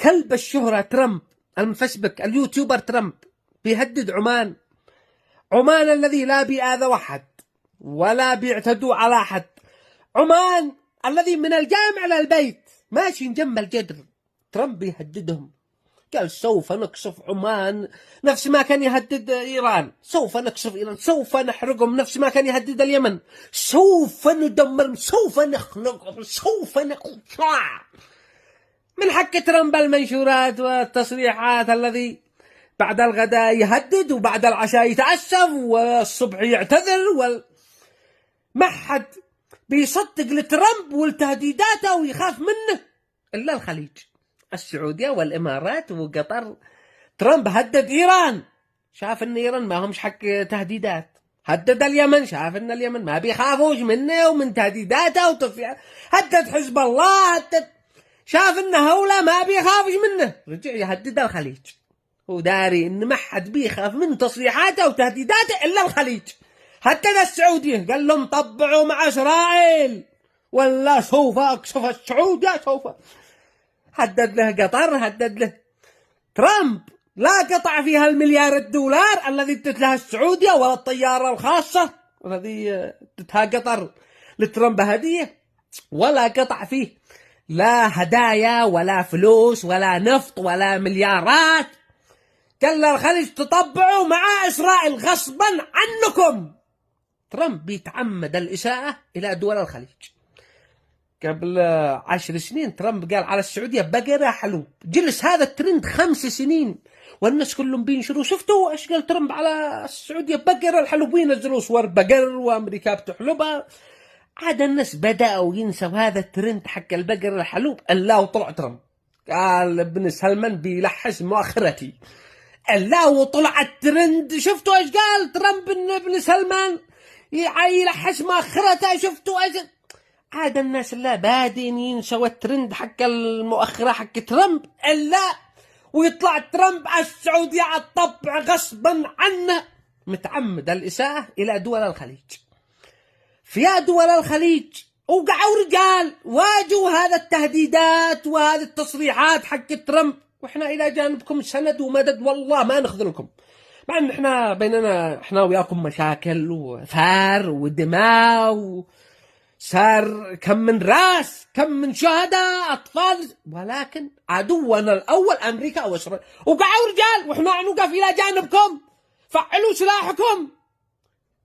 كلب الشهرة ترامب المفسبك اليوتيوبر ترامب بيهدد عمان الذي لا بيأذى أحد ولا بيعتدوا على أحد. عمان الذي من الجامع للبيت ماشي جنب الجدر، ترامب بيهددهم، قال سوف نقصف عمان نفس ما كان يهدد إيران، سوف نقصف إيران، سوف نحرقهم نفس ما كان يهدد اليمن، سوف ندمرهم، سوف نخنقهم، سوف من حق ترامب المنشورات والتصريحات الذي بعد الغداء يهدد وبعد العشاء يتعسف والصبح يعتذر ما حد بيصدق لترامب والتهديداته ويخاف منه إلا الخليج، السعودية والإمارات وقطر. ترامب هدد إيران، شاف إن إيران ما همش حق تهديدات، هدد اليمن، شاف إن اليمن ما بيخافوش منه ومن تهديداته وتفعيل، هدد حزب الله، شاف إن هؤلاء ما بيخافوش منه، رجع يهدد الخليج، هو داري إن ما حد بيخاف من تصريحاته وتهديداته إلا الخليج. هدد السعودية، قال لهم طبعوا مع إسرائيل ولا سوف أقصف السعودية، سوف. هدد له قطر، هدد له ترامب لا قطع فيها المليار الدولار الذي ادت لها السعودية ولا الطيارة الخاصة الذي ادتها قطر لترامب هدية، ولا قطع فيه لا هدايا ولا فلوس ولا نفط ولا مليارات. قال للخليج تطبعوا مع إسرائيل غصبا عنكم. ترامب بيتعمد الإساءة إلى دول الخليج. قبل 10 سنين ترامب قال على السعودية بقرة حلوب، جلس هذا الترند 5 سنين والناس كلهم بينشروا، شفتوا ايش قال ترامب على السعودية بقرة الحلوب، وينزلوا صور بقر وامريكا بتحلبها. عاد الناس بدأوا ينسوا هذا الترند حق البقرة الحلوب الا وطلع ترامب قال ابن سلمان بيلحس مؤخرتي، الا وطلع الترند. شفتوا ايش قال ترامب ان ابن سلمان يلحس مؤخرته، شفتوا ايش. عاد الناس لا بادين ينسوا الترند حق المؤخرة حق ترامب الا ويطلع ترامب على السعودية على الطبع غصبا عنه. متعمد الإساءة إلى دول الخليج. في دول الخليج وقعوا رجال واجهوا هذا التهديدات وهذه التصريحات حق ترامب، وإحنا إلى جانبكم سند ومدد والله ما نخذلكم، مع إن إحنا بيننا إحنا وياكم مشاكل وثار ودماء صار كم من راس، كم من شهداء أطفال، ولكن عدونا الأول أمريكا وإسرائيل. وقعوا رجال وإحنا نوقف إلى جانبكم، فعلوا سلاحكم،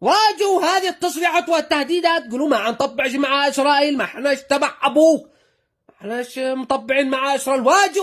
واجهوا هذه التصريحات والتهديدات، قولوا ما نطبعش مع إسرائيل، ما إحناش تبع أبوك، ما إحناش مطبعين مع إسرائيل، واجهوا.